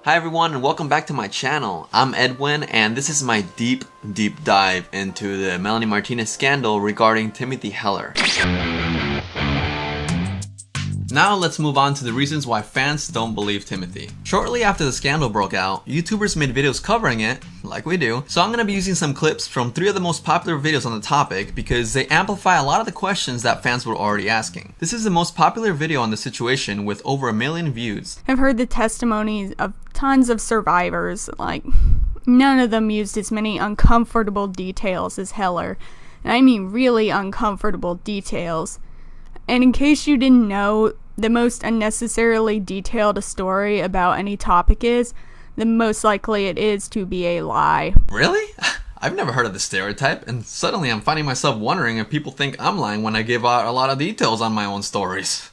Hi everyone and welcome back to my channel. I'm Edwin and this is my deep dive into the Melanie Martinez scandal regarding Timothy Heller. Now let's move on to the reasons why fans don't believe Timothy. Shortly after the scandal broke out, YouTubers made videos covering it, like we do, so I'm going to be using some clips from 3 of the most popular videos on the topic because they amplify a lot of the questions that fans were already asking. This is the most popular video on the situation with over 1 million views. I've heard the testimonies of tons of survivors, like none of them used as many uncomfortable details as Heller, and I mean really uncomfortable details. And in case you didn't know, the most unnecessarily detailed a story about any topic is, the most likely it is to be a lie. Really? I've never heard of this stereotype, and suddenly I'm finding myself wondering if people think I'm lying when I give out a lot of details on my own stories.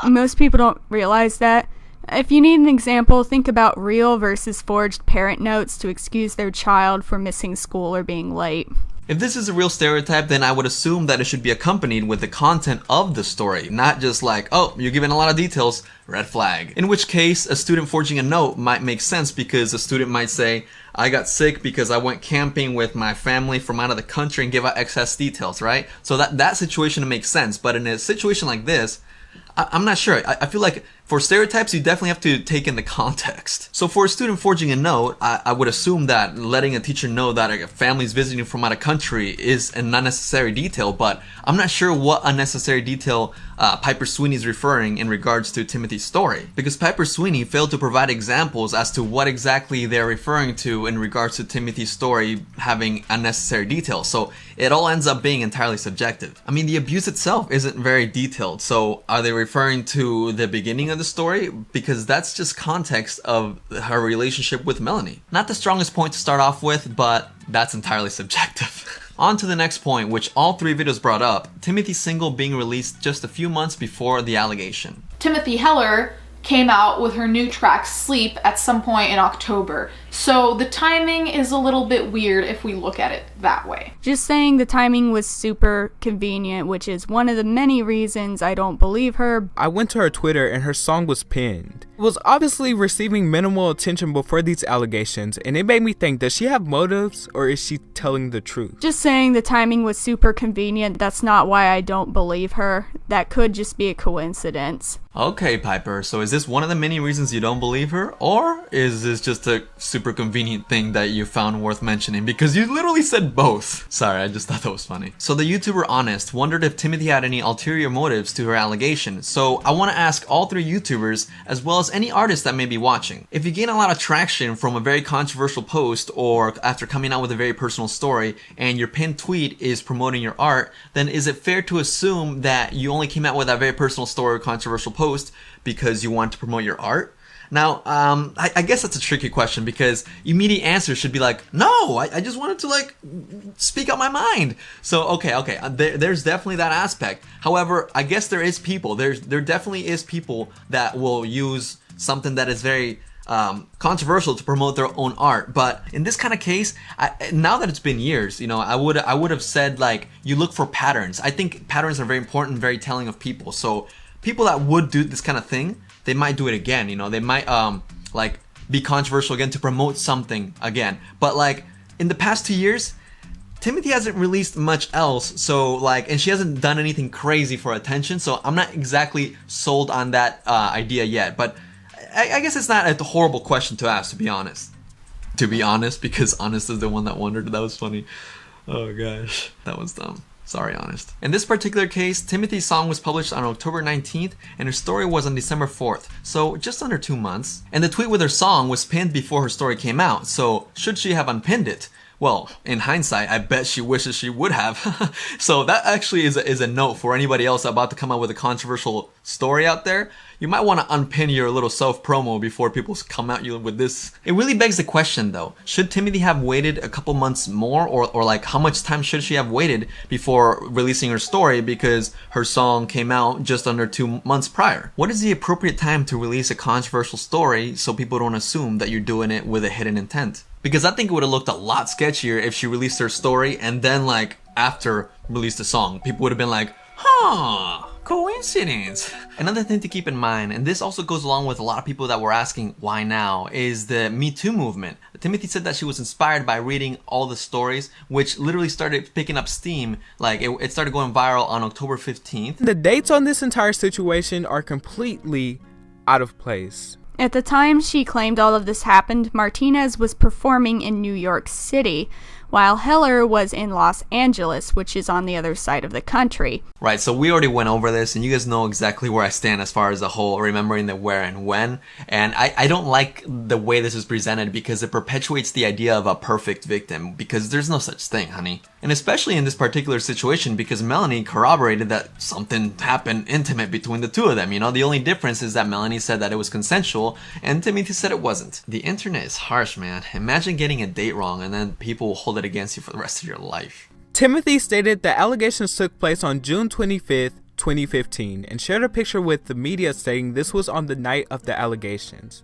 Most people don't realize that. If you need an example, think about real versus forged parent notes to excuse their child for missing school or being late. If this is a real stereotype, then I would assume that it should be accompanied with the content of the story, not just like, oh, you're giving a lot of details, red flag. In which case, a student forging a note might make sense because a student might say, I got sick because I went camping with my family from out of the country and give out excess details, right? So that situation makes sense, but in a situation like this, I'm not sure. I feel like for stereotypes, you definitely have to take in the context. So for a student forging a note, I would assume that letting a teacher know that a family is visiting from out of country is an unnecessary detail, but I'm not sure what unnecessary detail Piper Sweeney is referring in regards to Timothy's story. Because Piper Sweeney failed to provide examples as to what exactly they're referring to in regards to Timothy's story having unnecessary details. So it all ends up being entirely subjective. I mean, the abuse itself isn't very detailed. So are they referring to the beginning of the story? Because that's just context of her relationship with Melanie. Not the strongest point to start off with, but that's entirely subjective. On to the next point, which all 3 videos brought up, Timothy's single being released just a few months before the allegation. Timothy Heller came out with her new track Sleep at some point in October. So the timing is a little bit weird if we look at it that way. Just saying the timing was super convenient, which is one of the many reasons I don't believe her. I went to her Twitter and her song was pinned. It was obviously receiving minimal attention before these allegations, and it made me think, does she have motives or is she telling the truth? Just saying the timing was super convenient, that's not why I don't believe her. That could just be a coincidence. Okay, Piper, so is this one of the many reasons you don't believe her? Or is this just a super convenient thing that you found worth mentioning? Because you literally said both. Sorry, I just thought that was funny. So the YouTuber Honest wondered if Timothy had any ulterior motives to her allegation. So I want to ask all 3 YouTubers, as well as any artist that may be watching. If you gain a lot of traction from a very controversial post or after coming out with a very personal story and your pinned tweet is promoting your art, then is it fair to assume that you only came out with that very personal story or controversial post because you want to promote your art? Now, I guess that's a tricky question because immediate answer should be like, no, I just wanted to like speak out my mind. So, okay, there's definitely that aspect. However, I guess there definitely is people that will use something that is very controversial to promote their own art. But in this kind of case, now that it's been years, you know, I would have said like, you look for patterns. I think patterns are very important, very telling of people. So people that would do this kind of thing, they might do it again, you know, they might like be controversial again to promote something again. But like in the past 2 years, Timothy hasn't released much else, so like, and she hasn't done anything crazy for attention, so I'm not exactly sold on that idea yet. But I guess it's not a horrible question to ask, to be honest. Because Honest is the one that wondered. That was funny. Oh gosh, that was dumb. Sorry, Honest. In this particular case, Timothy's song was published on October 19th and her story was on December 4th, so just under 2 months. And the tweet with her song was pinned before her story came out, so should she have unpinned it? Well, in hindsight, I bet she wishes she would have. So that actually is a note for anybody else about to come out with a controversial story out there. You might want to unpin your little self-promo before people come at you with this. It really begs the question though, should Timothy have waited a couple months more or like how much time should she have waited before releasing her story because her song came out just under 2 months prior? What is the appropriate time to release a controversial story so people don't assume that you're doing it with a hidden intent? Because I think it would have looked a lot sketchier if she released her story and then like after released the song, people would have been like, huh, Coincidence. Another thing to keep in mind, and this also goes along with a lot of people that were asking why now, is the Me Too movement. Timothy said that she was inspired by reading all the stories, which literally started picking up steam. Like it started going viral on October 15th. The dates on this entire situation are completely out of place. At the time she claimed all of this happened, Martinez was performing in New York City, while Heller was in Los Angeles, which is on the other side of the country. Right, so we already went over this, and you guys know exactly where I stand as far as the whole remembering the where and when. And I don't like the way this is presented because it perpetuates the idea of a perfect victim, because there's no such thing, honey. And especially in this particular situation, because Melanie corroborated that something happened intimate between the two of them. You know, the only difference is that Melanie said that it was consensual, and Timothy said it wasn't. The internet is harsh, man. Imagine getting a date wrong, and then people will hold it against you for the rest of your life. Timothy stated the allegations took place on June 25th, 2015, and shared a picture with the media stating this was on the night of the allegations.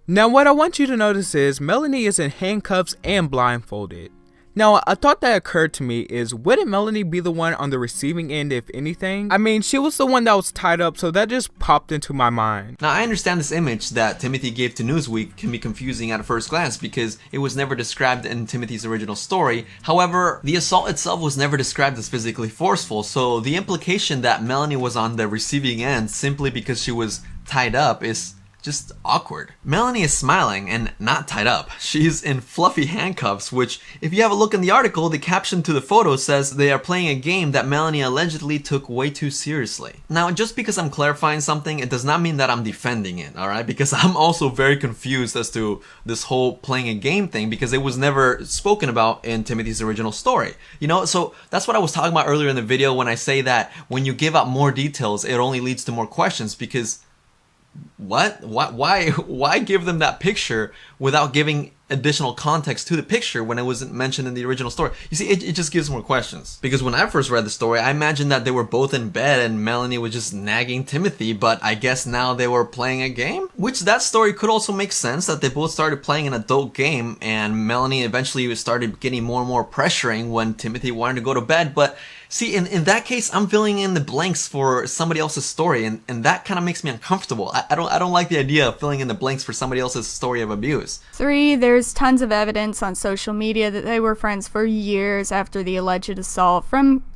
Now, what I want you to notice is Melanie is in handcuffs and blindfolded. Now, a thought that occurred to me is, wouldn't Melanie be the one on the receiving end if anything? I mean, she was the one that was tied up, so that just popped into my mind. Now, I understand this image that Timothy gave to Newsweek can be confusing at a first glance because it was never described in Timothy's original story. However, the assault itself was never described as physically forceful, so the implication that Melanie was on the receiving end simply because she was tied up is just awkward. Melanie is smiling and not tied up. She's in fluffy handcuffs, which, if you have a look in the article, the caption to the photo says they are playing a game that Melanie allegedly took way too seriously. Now, just because I'm clarifying something, it does not mean that I'm defending it, alright? Because I'm also very confused as to this whole playing a game thing, because it was never spoken about in Timothy's original story. You know, so that's what I was talking about earlier in the video when I say that when you give out more details, it only leads to more questions, because what? Why give them that picture without giving additional context to the picture when it wasn't mentioned in the original story? You see, it just gives more questions. Because when I first read the story, I imagined that they were both in bed and Melanie was just nagging Timothy, but I guess now they were playing a game? Which that story could also make sense, that they both started playing an adult game and Melanie eventually started getting more and more pressuring when Timothy wanted to go to bed. But see, in that case, I'm filling in the blanks for somebody else's story, and that kind of makes me uncomfortable. I don't like the idea of filling in the blanks for somebody else's story of abuse. 3, there's tons of evidence on social media that they were friends for years after the alleged assault,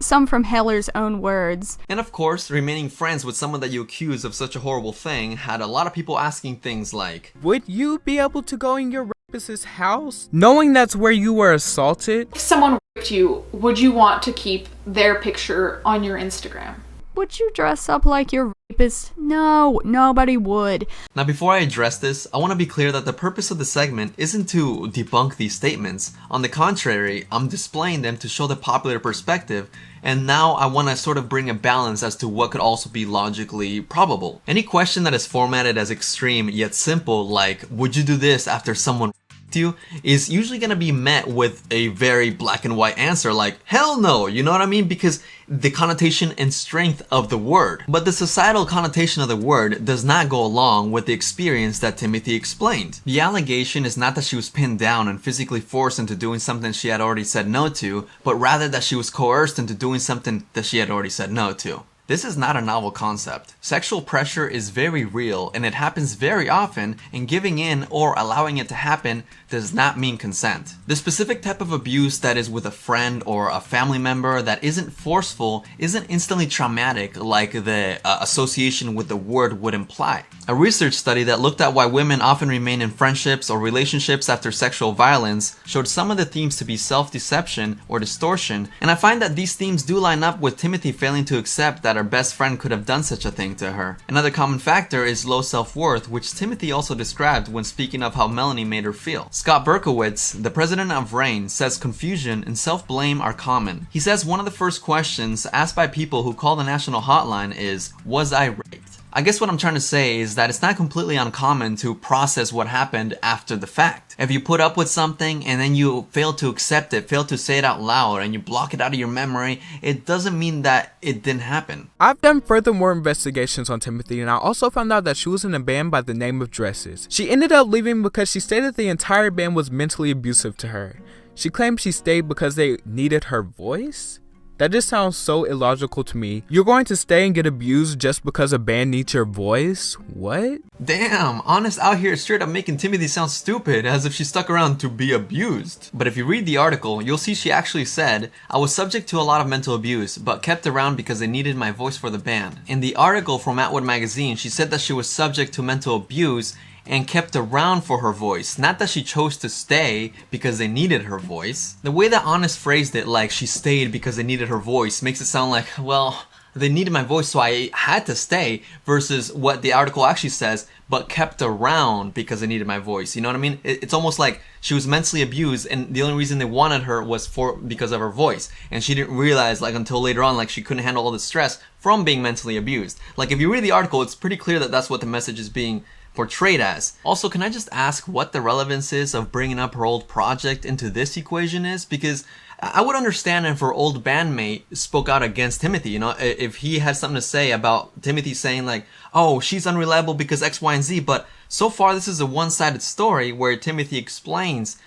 some from Heller's own words. And of course, remaining friends with someone that you accuse of such a horrible thing had a lot of people asking things like, would you be able to go in your rapist's house, knowing that's where you were assaulted? If someone raped you, would you want to keep their picture on your Instagram? Would you dress up like your rapist? No, nobody would. Now, before I address this, I want to be clear that the purpose of the segment isn't to debunk these statements. On the contrary, I'm displaying them to show the popular perspective, and now I want to sort of bring a balance as to what could also be logically probable. Any question that is formatted as extreme yet simple, like, would you do this after someone you, is usually going to be met with a very black and white answer like, hell no, you know what I mean? Because the connotation and strength of the word. But the societal connotation of the word does not go along with the experience that Timothy explained. The allegation is not that she was pinned down and physically forced into doing something she had already said no to, but rather that she was coerced into doing something that she had already said no to. This is not a novel concept. Sexual pressure is very real and it happens very often, and giving in or allowing it to happen does not mean consent. The specific type of abuse that is with a friend or a family member that isn't forceful isn't instantly traumatic like the association with the word would imply. A research study that looked at why women often remain in friendships or relationships after sexual violence showed some of the themes to be self-deception or distortion, and I find that these themes do line up with Timothy failing to accept that her best friend could have done such a thing to her. Another common factor is low self-worth, which Timothy also described when speaking of how Melanie made her feel. Scott Berkowitz, the president of RAIN, says confusion and self-blame are common. He says one of the first questions asked by people who call the national hotline is, was I raped? I guess what I'm trying to say is that it's not completely uncommon to process what happened after the fact. If you put up with something and then you fail to accept it, fail to say it out loud, and you block it out of your memory, it doesn't mean that it didn't happen. I've done furthermore investigations on Timothy, and I also found out that she was in a band by the name of Dresses. She ended up leaving because she stated the entire band was mentally abusive to her. She claimed she stayed because they needed her voice. That just sounds so illogical to me. You're going to stay and get abused just because a band needs your voice? What? Damn, Honest out here straight up making Timothy sound stupid, as if she stuck around to be abused. But if you read the article, you'll see she actually said, I was subject to a lot of mental abuse, but kept around because they needed my voice for the band. In the article from Atwood magazine, she said that she was subject to mental abuse and kept around for her voice, not that she chose to stay because they needed her voice. The way that Honest phrased it, like she stayed because they needed her voice, makes it sound like, well, they needed my voice so I had to stay, versus what the article actually says, but kept around because they needed my voice. You know what I mean? It's almost like she was mentally abused and the only reason they wanted her was because of her voice, and she didn't realize like until later on, like she couldn't handle all the stress from being mentally abused. Like if you read the article, it's pretty clear that that's what the message is being portrayed as. Also, can I just ask what the relevance is of bringing up her old project into this equation is? Because I would understand if her old bandmate spoke out against Timothy, you know, if he had something to say about Timothy saying like, oh, she's unreliable because X, Y, and Z, but so far this is a one-sided story where Timothy explains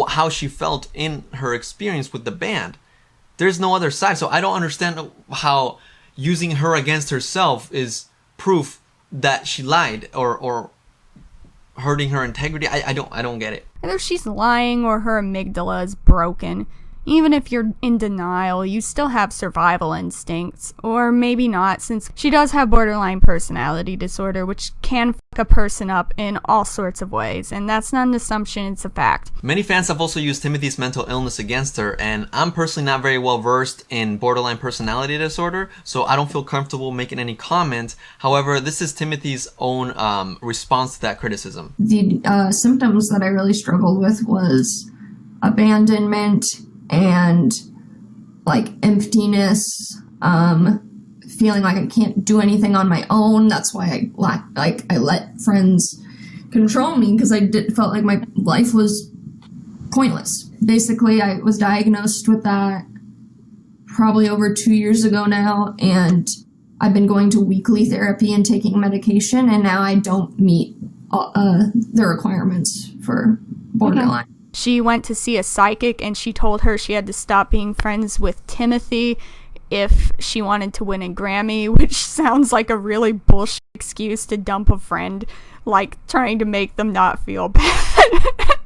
how she felt in her experience with the band. There's no other side, so I don't understand how using her against herself is proof that she lied or hurting her integrity. I don't get it. Either she's lying or her amygdala is broken. Even if you're in denial, you still have survival instincts. Or maybe not, since she does have borderline personality disorder, which can fuck a person up in all sorts of ways. And that's not an assumption, it's a fact. Many fans have also used Timothy's mental illness against her, and I'm personally not very well versed in borderline personality disorder, so I don't feel comfortable making any comment. However, this is Timothy's own response to that criticism. The symptoms that I really struggled with was abandonment and like emptiness, feeling like I can't do anything on my own. That's why I let friends control me, because felt like my life was pointless. Basically, I was diagnosed with that probably over 2 years ago now, and I've been going to weekly therapy and taking medication, and now I don't meet the requirements for borderline. Okay. She went to see a psychic and she told her she had to stop being friends with Timothy if she wanted to win a Grammy, which sounds like a really bullshit excuse to dump a friend, like trying to make them not feel bad.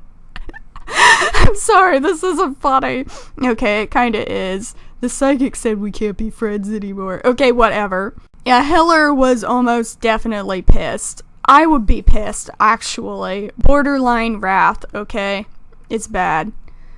I'm sorry, this isn't funny. Okay, it kinda is. The psychic said we can't be friends anymore. Okay, whatever. Yeah, Heller was almost definitely pissed. I would be pissed, actually. Borderline wrath, okay? It's bad.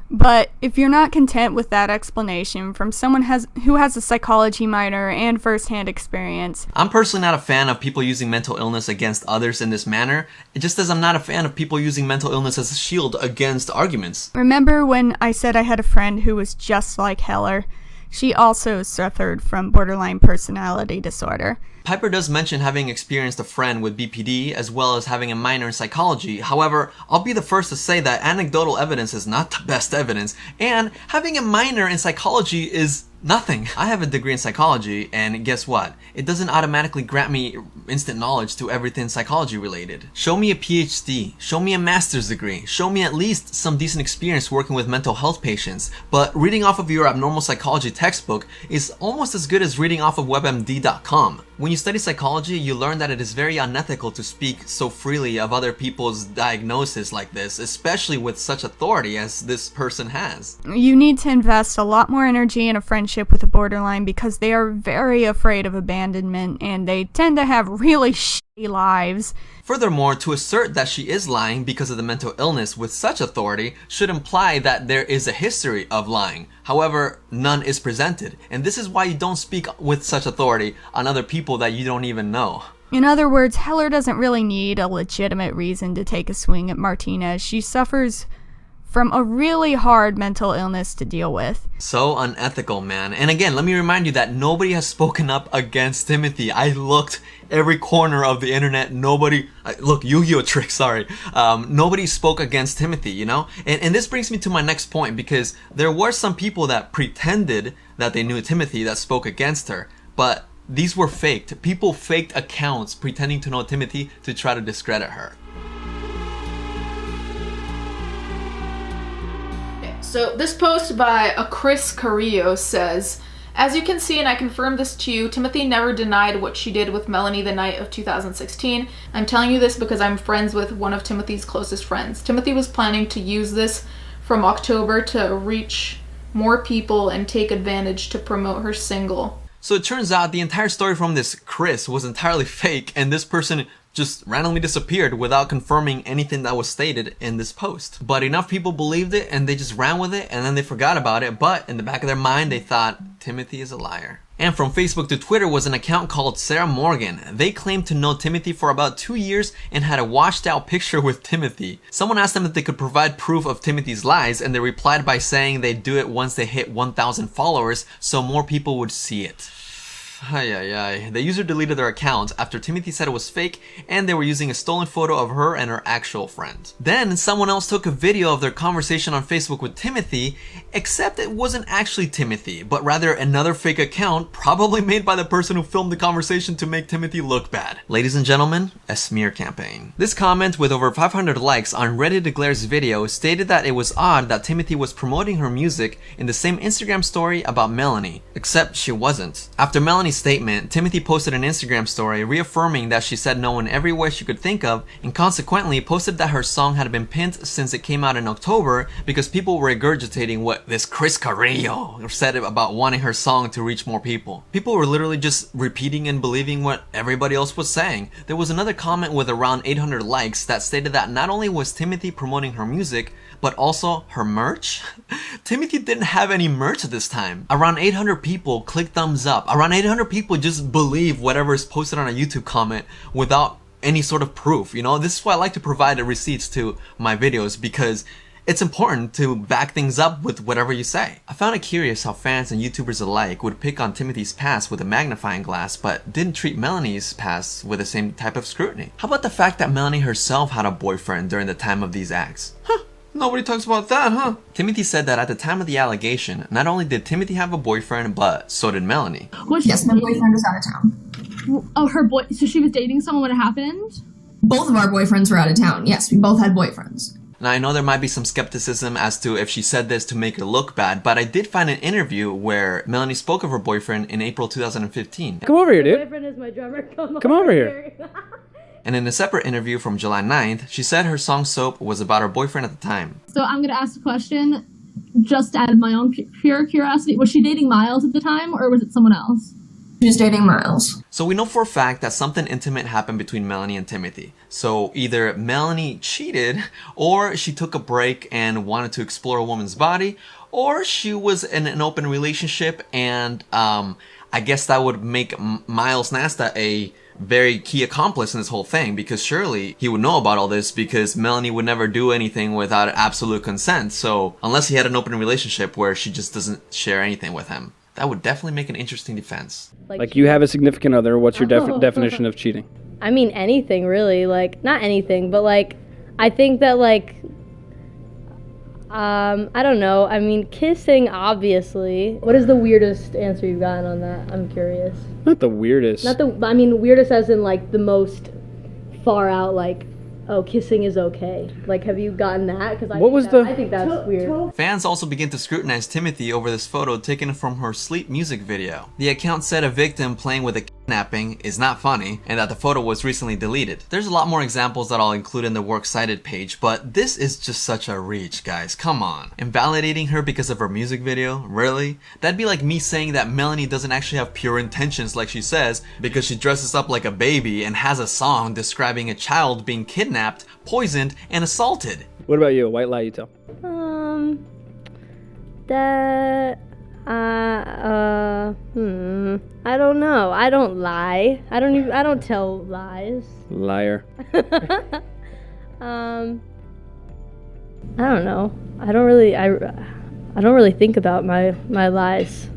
But if you're not content with that explanation from someone who has a psychology minor and first-hand experience. I'm personally not a fan of people using mental illness against others in this manner, just as I'm not a fan of people using mental illness as a shield against arguments. Remember when I said I had a friend who was just like Heller? She also suffered from borderline personality disorder. Piper does mention having experienced a friend with BPD as well as having a minor in psychology. However, I'll be the first to say that anecdotal evidence is not the best evidence, and having a minor in psychology is nothing. I have a degree in psychology, and guess what? It doesn't automatically grant me instant knowledge to everything psychology related. Show me a PhD, show me a master's degree, show me at least some decent experience working with mental health patients, but reading off of your abnormal psychology textbook is almost as good as reading off of WebMD.com. When you study psychology, you learn that it is very unethical to speak so freely of other people's diagnosis like this, especially with such authority as this person has. You need to invest a lot more energy in a friendship with a borderline because they are very afraid of abandonment and they tend to have really shitty lives. Furthermore, to assert that she is lying because of the mental illness with such authority should imply that there is a history of lying. However, none is presented, and this is why you don't speak with such authority on other people that you don't even know. In other words, Heller doesn't really need a legitimate reason to take a swing at Martinez. She suffers from a really hard mental illness to deal with. So unethical, man. And again, let me remind you that nobody has spoken up against Timothy. I looked every corner of the internet. Nobody, look, Yu-Gi-Oh! Trick, sorry. Nobody spoke against Timothy, you know? And this brings me to my next point, because there were some people that pretended that they knew Timothy that spoke against her, but these were faked. People faked accounts pretending to know Timothy to try to discredit her. So this post by a Chris Carrillo says, As you can see, and I confirm this to you, Timothy never denied what she did with Melanie the night of 2016. I'm telling you this because I'm friends with one of Timothy's closest friends. Timothy was planning to use this from October to reach more people and take advantage to promote her single. So it turns out the entire story from this Chris was entirely fake, and this person just randomly disappeared without confirming anything that was stated in this post. But enough people believed it and they just ran with it, and then they forgot about it, but in the back of their mind they thought Timothy is a liar. And from Facebook to Twitter was an account called Sarah Morgan. They claimed to know Timothy for about 2 years and had a washed out picture with Timothy. Someone asked them if they could provide proof of Timothy's lies, and they replied by saying they'd do it once they hit 1,000 followers so more people would see it. Ay, ay, ay. The user deleted their account after Timothy said it was fake and they were using a stolen photo of her and her actual friend. Then someone else took a video of their conversation on Facebook with Timothy, except it wasn't actually Timothy, but rather another fake account probably made by the person who filmed the conversation to make Timothy look bad. Ladies and gentlemen, a smear campaign. This comment with over 500 likes on Reddit Declares video stated that it was odd that Timothy was promoting her music in the same Instagram story about Melanie, except she wasn't. After Melanie's statement, Timothy posted an Instagram story reaffirming that she said no in every way she could think of, and consequently posted that her song had been pinned since it came out in October because people were regurgitating what this Chris Carrillo said about wanting her song to reach more people. People were literally just repeating and believing what everybody else was saying. There was another comment with around 800 likes that stated that not only was Timothy promoting her music, but also her merch? Timothy didn't have any merch at this time. Around 800 people click thumbs up. Around 800 people just believe whatever is posted on a YouTube comment without any sort of proof. You know, this is why I like to provide the receipts to my videos, because it's important to back things up with whatever you say. I found it curious how fans and YouTubers alike would pick on Timothy's past with a magnifying glass, but didn't treat Melanie's past with the same type of scrutiny. How about the fact that Melanie herself had a boyfriend during the time of these acts? Nobody talks about that, huh? Timothy said that at the time of the allegation, not only did Timothy have a boyfriend, but so did Melanie. Yes, my boyfriend is out of town. Oh, her boy. So she was dating someone when it happened? Both of our boyfriends were out of town. Yes, we both had boyfriends. Now, I know there might be some skepticism as to if she said this to make her look bad, but I did find an interview where Melanie spoke of her boyfriend in April 2015. Come over here, dude. My boyfriend is my drummer. Come over here. And in a separate interview from July 9th, she said her song Soap was about her boyfriend at the time. So I'm going to ask a question just out of my own pure curiosity. Was she dating Miles at the time, or was it someone else? She was dating Miles. So we know for a fact that something intimate happened between Melanie and Timothy. So either Melanie cheated, or she took a break and wanted to explore a woman's body, or she was in an open relationship, and I guess that would make Miles Nasta a very key accomplice in this whole thing, because surely he would know about all this, because Melanie would never do anything without absolute consent. So unless he had an open relationship where she just doesn't share anything with him, that would definitely make an interesting defense. Like you have a significant other, what's your definition of cheating? I mean, anything really, like, not anything, but like, I think that like, I don't know, I mean, kissing, obviously. What is the weirdest answer you've gotten on that? I'm curious. Not the weirdest. I mean, weirdest as in like the most far out, like, oh, kissing is okay. Like, have you gotten that? Because I think that's weird. Fans also began to scrutinize Timothy over this photo taken from her Sleep music video. The account said a victim playing with a kidnapping is not funny, and that the photo was recently deleted. There's a lot more examples that I'll include in the works cited page, but this is just such a reach, guys. Come on. Invalidating her because of her music video? Really? That'd be like me saying that Melanie doesn't actually have pure intentions like she says, because she dresses up like a baby and has a song describing a child being kidnapped, poisoned, and assaulted. What about you? A white lie you tell? I don't know. I don't lie. I don't tell lies. Liar. I don't know. I don't really think about my lies.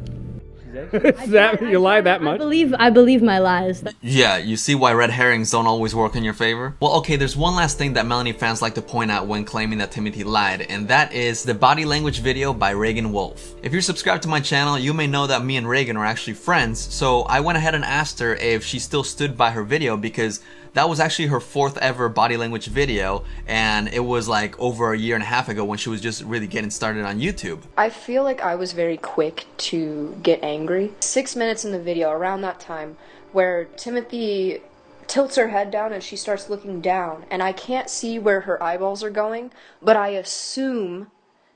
You lie that much? I believe my lies. Yeah, you see why red herrings don't always work in your favor? Well, okay, there's one last thing that Melanie fans like to point out when claiming that Timothy lied, and that is the body language video by Reagan Wolf. If you're subscribed to my channel, you may know that me and Reagan are actually friends, so I went ahead and asked her if she still stood by her video, because That was actually her 4th ever body language video, and it was like over a year and a half ago when she was just really getting started on YouTube. I feel like I was very quick to get angry. 6 minutes in the video, around that time, where Timothy tilts her head down and she starts looking down, and I can't see where her eyeballs are going, but I assume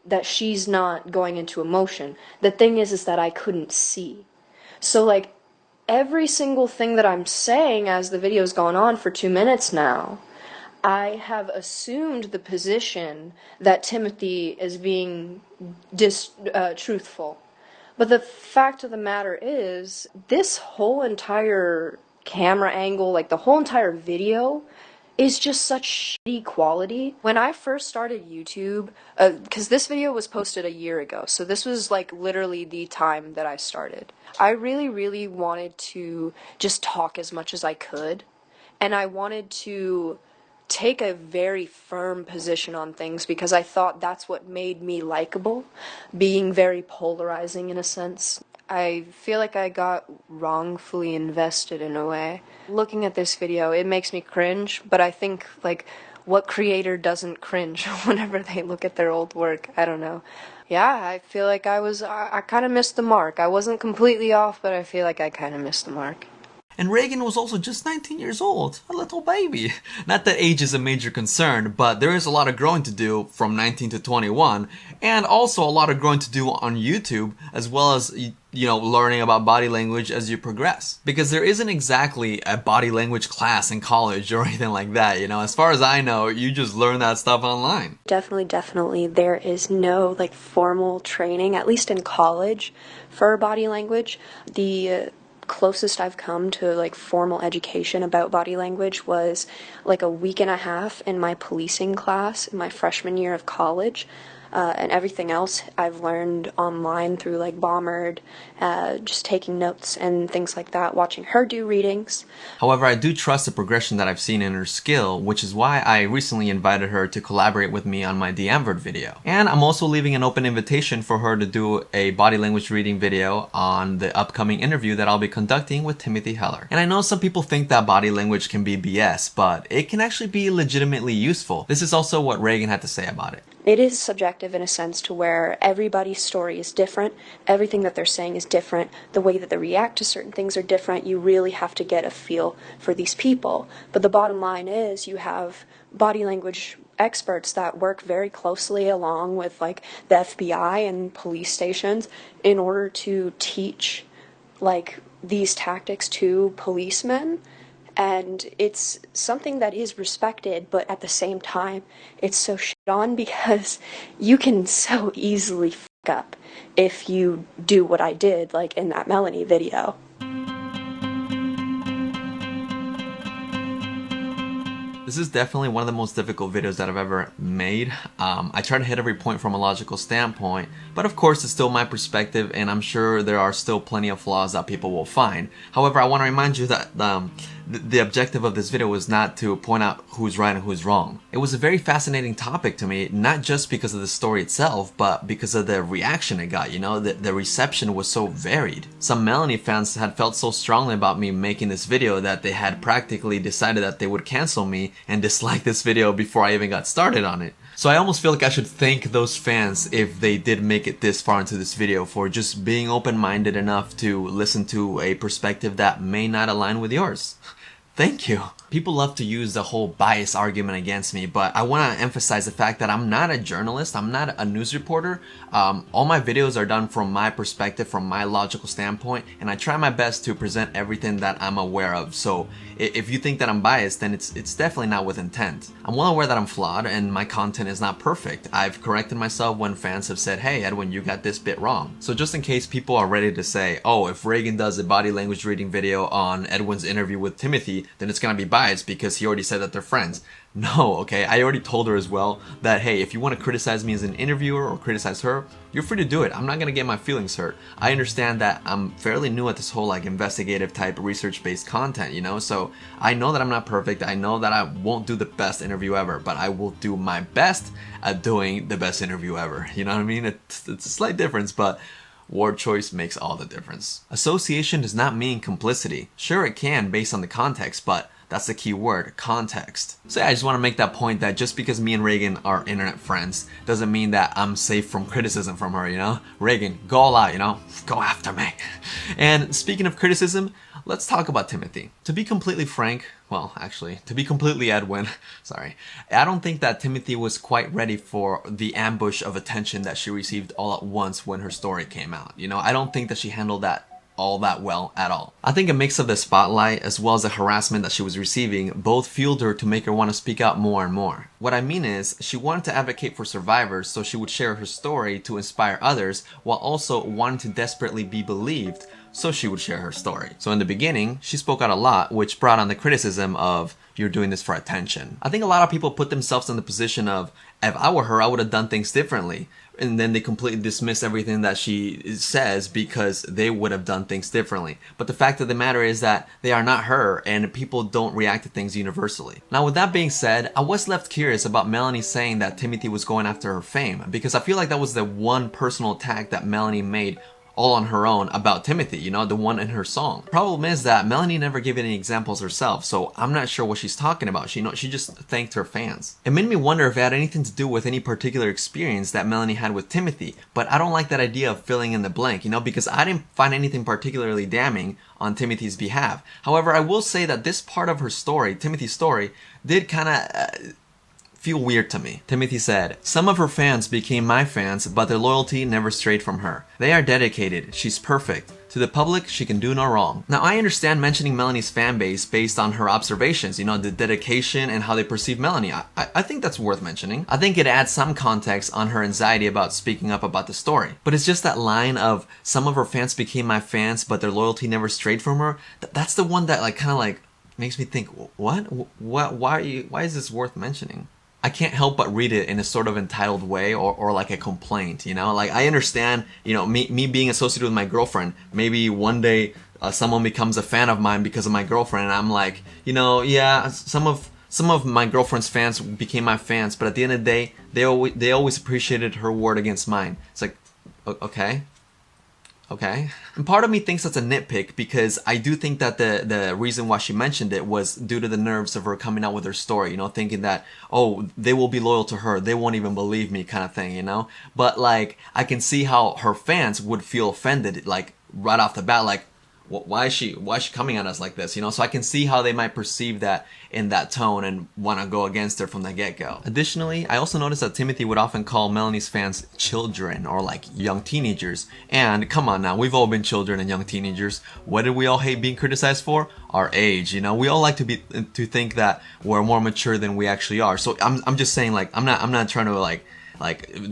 that she's not going into emotion. The thing is that I couldn't see. So like, every single thing that I'm saying as the video's gone on for 2 minutes now, I have assumed the position that Timothy is being truthful. But the fact of the matter is, this whole entire camera angle, like the whole entire video, is just such shitty quality. When I first started YouTube, because this video was posted a year ago, so this was like literally the time that I started. I really wanted to just talk as much as I could, and I wanted to take a very firm position on things because I thought that's what made me likable, being very polarizing in a sense. I feel like I got wrongfully invested in a way. Looking at this video, it makes me cringe, but I think, like, what creator doesn't cringe whenever they look at their old work? I don't know. Yeah, I feel like I kind of missed the mark. I wasn't completely off, but I feel like I kind of missed the mark. And Reagan was also just 19 years old, a little baby. Not that age is a major concern, but there is a lot of growing to do from 19 to 21, and also a lot of growing to do on YouTube, as well as, you know, learning about body language as you progress. Because there isn't exactly a body language class in college or anything like that, you know. As far as I know, you just learn that stuff online. Definitely, there is no, like, formal training, at least in college, for body language. The closest I've come to like formal education about body language was like a week and a half in my policing class in my freshman year of college, and everything else I've learned online through like Bombard, just taking notes and things like that, watching her do readings. However, I do trust the progression that I've seen in her skill, which is why I recently invited her to collaborate with me on my DMVert video. And I'm also leaving an open invitation for her to do a body language reading video on the upcoming interview that I'll be conducting with Timothy Heller. And I know some people think that body language can be BS, but it can actually be legitimately useful. This is also what Reagan had to say about it. It is subjective in a sense to where everybody's story is different, everything that they're saying is different, the way that they react to certain things are different. You really have to get a feel for these people. But the bottom line is you have body language experts that work very closely along with like the FBI and police stations in order to teach like these tactics to policemen. And it's something that is respected, but at the same time, it's so shit on because you can so easily f*** up if you do what I did, like in that Melanie video. This is definitely one of the most difficult videos that I've ever made. I try to hit every point from a logical standpoint, but of course it's still my perspective, and I'm sure there are still plenty of flaws that people will find. However, I want to remind you that the objective of this video was not to point out who's right and who's wrong. It was a very fascinating topic to me, not just because of the story itself, but because of the reaction it got, you know, the reception was so varied. Some Melanie fans had felt so strongly about me making this video that they had practically decided that they would cancel me and dislike this video before I even got started on it. So I almost feel like I should thank those fans if they did make it this far into this video for just being open-minded enough to listen to a perspective that may not align with yours. Thank you. People love to use the whole bias argument against me, but I want to emphasize the fact that I'm not a journalist, I'm not a news reporter. All my videos are done from my perspective, from my logical standpoint, and I try my best to present everything that I'm aware of. So if you think that I'm biased, then it's definitely not with intent. I'm well aware that I'm flawed and my content is not perfect. I've corrected myself when fans have said, hey Edwin, you got this bit wrong. So just in case people are ready to say, oh, if Reagan does a body language reading video on Edwin's interview with Timothy, then it's gonna be biased because he already said that they're friends. No, okay, I already told her as well that, hey, if you want to criticize me as an interviewer or criticize her, you're free to do it. I'm not gonna get my feelings hurt. I understand that I'm fairly new at this whole like investigative type research-based content, you know, so I know that I'm not perfect. I know that I won't do the best interview ever, but I will do my best at doing the best interview ever. You know what I mean? It's a slight difference, but word choice makes all the difference. Association does not mean complicity. Sure, it can based on the context, but That's the key word, context. So yeah, I just want to make that point that just because me and Reagan are internet friends doesn't mean that I'm safe from criticism from her, you know? Reagan, go all out, you know? Go after me. And speaking of criticism, let's talk about Timothy. To be completely frank, well, actually, to be completely Edwin, sorry, I don't think that Timothy was quite ready for the ambush of attention that she received all at once when her story came out. You know, I don't think that she handled that all that well at all. I think a mix of the spotlight as well as the harassment that she was receiving both fueled her to make her want to speak out more and more. What I mean is, she wanted to advocate for survivors, so she would share her story to inspire others while also wanting to desperately be believed, so she would share her story. So in the beginning, she spoke out a lot, which brought on the criticism of, you're doing this for attention. I think a lot of people put themselves in the position of, if I were her, I would have done things differently. And then they completely dismiss everything that she says because they would have done things differently. But the fact of the matter is that they are not her, and people don't react to things universally. Now, with that being said, I was left curious about Melanie saying that Timothy was going after her fame, because I feel like that was the one personal attack that Melanie made all on her own about Timothy, you know, the one in her song. Problem is that Melanie never gave any examples herself, so I'm not sure what she's talking about. She just thanked her fans. It made me wonder if it had anything to do with any particular experience that Melanie had with Timothy, but I don't like that idea of filling in the blank, you know, because I didn't find anything particularly damning on Timothy's behalf. However, I will say that this part of her story, Timothy's story, did kind of feel weird to me. Timothy said, "Some of her fans became my fans, but their loyalty never strayed from her. They are dedicated. She's perfect. To the public, she can do no wrong." Now, I understand mentioning Melanie's fan base based on her observations, you know, the dedication and how they perceive Melanie. I think that's worth mentioning. I think it adds some context on her anxiety about speaking up about the story. But it's just that line of, some of her fans became my fans, but their loyalty never strayed from her. That's the one that kind of makes me think, what? Why is this worth mentioning? I can't help but read it in a sort of entitled way or like a complaint, you know? Like, I understand, you know, me being associated with my girlfriend. Maybe one day someone becomes a fan of mine because of my girlfriend, and I'm like, you know, yeah, some of my girlfriend's fans became my fans, but at the end of the day, they always appreciated her word against mine. It's like, okay. And part of me thinks that's a nitpick, because I do think that the reason why she mentioned it was due to the nerves of her coming out with her story, you know, thinking that, oh, they will be loyal to her, they won't even believe me, kind of thing, you know? But like, I can see how her fans would feel offended, like, right off the bat, like, why is she coming at us like this, you know? So I can see how they might perceive that in that tone and want to go against her from the get-go. Additionally, I also noticed that Timothy would often call Melanie's fans children or like young teenagers. And come on now, we've all been children and young teenagers. What did we all hate being criticized for? Our age, you know? We all like to think that we're more mature than we actually are. So I'm just saying, like, I'm not trying to like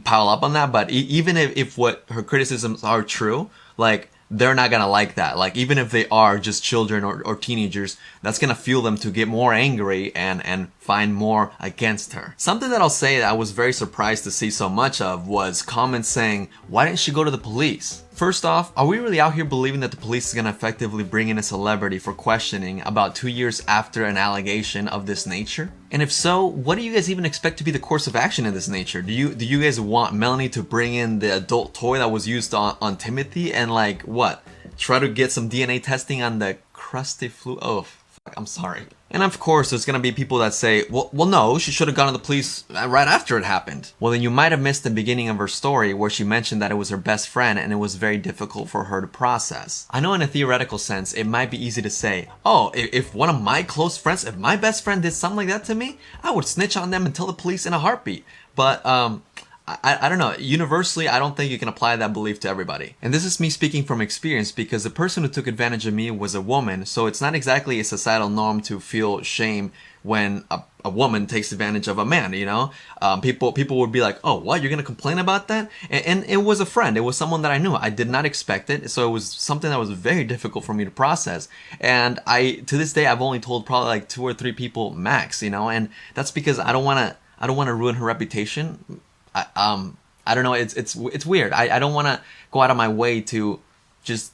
pile up on that, but even if what her criticisms are true, like, they're not gonna like that. Like, even if they are just children or teenagers, that's gonna fuel them to get more angry and find more against her. Something that I'll say that I was very surprised to see so much of was comments saying, why didn't she go to the police? First off, are we really out here believing that the police is gonna effectively bring in a celebrity for questioning about 2 years after an allegation of this nature? And if so, what do you guys even expect to be the course of action in this nature? Do you guys want Melanie to bring in the adult toy that was used on Timothy and like, what? Try to get some DNA testing on the crusty flu? Oh, fuck, I'm sorry. And of course, there's gonna be people that say, well, no, she should have gone to the police right after it happened. Well, then you might have missed the beginning of her story where she mentioned that it was her best friend and it was very difficult for her to process. I know in a theoretical sense, it might be easy to say, oh, if one of my close friends, if my best friend did something like that to me, I would snitch on them and tell the police in a heartbeat. But, I don't know. Universally, I don't think you can apply that belief to everybody. And this is me speaking from experience, because the person who took advantage of me was a woman, so it's not exactly a societal norm to feel shame when a woman takes advantage of a man, you know? People would be like, oh, what? You're gonna complain about that? And it was a friend. It was someone that I knew. I did not expect it, so it was something that was very difficult for me to process. And to this day, I've only told probably like 2 or 3 people max, you know? And that's because I don't wanna ruin her reputation. I don't know, it's weird. I don't want to go out of my way to just,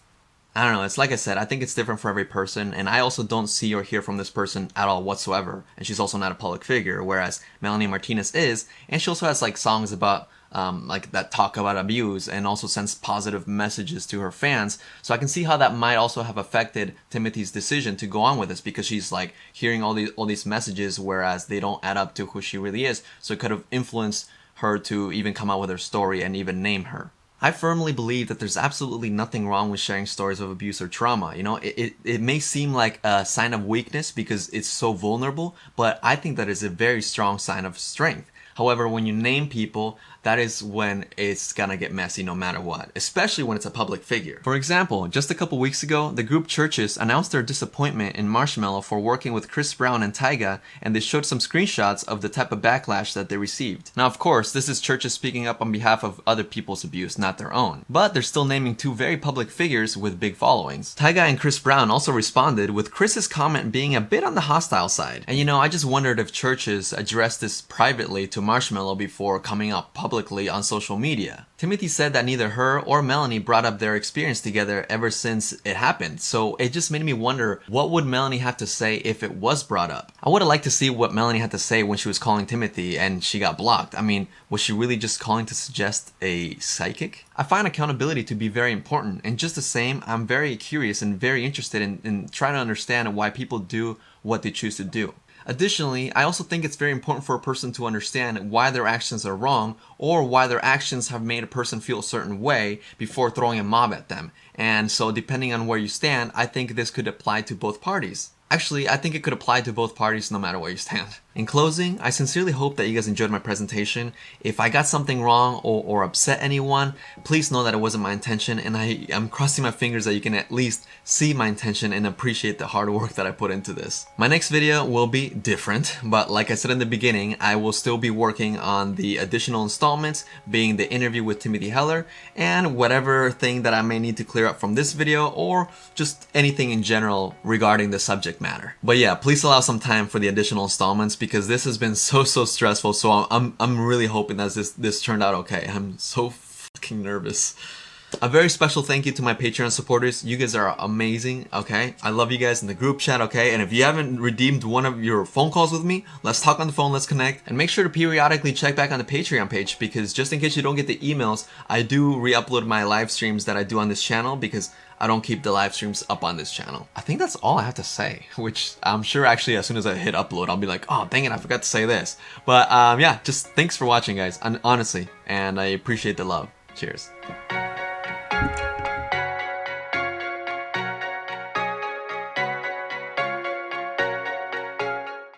I don't know, it's like I said, I think it's different for every person, and I also don't see or hear from this person at all whatsoever, and she's also not a public figure, whereas Melanie Martinez is, and she also has like songs about like that talk about abuse and also sends positive messages to her fans. So I can see how that might also have affected Timothy's decision to go on with this, because she's like hearing all these messages, whereas they don't add up to who she really is. So it could have influenced her to even come out with her story and even name her. I firmly believe that there's absolutely nothing wrong with sharing stories of abuse or trauma. You know, it may seem like a sign of weakness because it's so vulnerable, but I think that is a very strong sign of strength. However, when you name people, that is when it's gonna get messy no matter what, especially when it's a public figure. For example, just a couple weeks ago, the group Churches announced their disappointment in Marshmello for working with Chris Brown and Tyga, and they showed some screenshots of the type of backlash that they received. Now, of course, this is Churches speaking up on behalf of other people's abuse, not their own. But they're still naming two very public figures with big followings. Tyga and Chris Brown also responded, with Chris's comment being a bit on the hostile side. And you know, I just wondered if Churches addressed this privately to Marshmello before coming out publicly on social media. Timothy said that neither her or Melanie brought up their experience together ever since it happened, so it just made me wonder, what would Melanie have to say if it was brought up? I would have liked to see what Melanie had to say when she was calling Timothy and she got blocked. I mean, was she really just calling to suggest a psychic? I find accountability to be very important, and just the same, I'm very curious and very interested in trying to understand why people do what they choose to do. Additionally, I also think it's very important for a person to understand why their actions are wrong, or why their actions have made a person feel a certain way before throwing a mob at them. And so depending on where you stand, I think this could apply to both parties. Actually, I think it could apply to both parties no matter where you stand. In closing, I sincerely hope that you guys enjoyed my presentation. If I got something wrong or upset anyone, please know that it wasn't my intention, and I'm crossing my fingers that you can at least see my intention and appreciate the hard work that I put into this. My next video will be different, but like I said in the beginning, I will still be working on the additional installments, being the interview with Timothy Heller, and whatever thing that I may need to clear up from this video, or just anything in general regarding the subject matter. But yeah, please allow some time for the additional installments, because this has been so stressful. So I'm really hoping that this turned out okay. I'm so fucking nervous. A very special thank you to my Patreon supporters. You guys are amazing, okay? I love you guys in the group chat, okay? And if you haven't redeemed one of your phone calls with me, let's talk on the phone, let's connect. And make sure to periodically check back on the Patreon page, because just in case you don't get the emails, I do re-upload my live streams that I do on this channel, because I don't keep the live streams up on this channel. I think that's all I have to say, which I'm sure actually as soon as I hit upload, I'll be like, oh, dang it, I forgot to say this. But yeah, just thanks for watching, guys, honestly, and I appreciate the love. Cheers.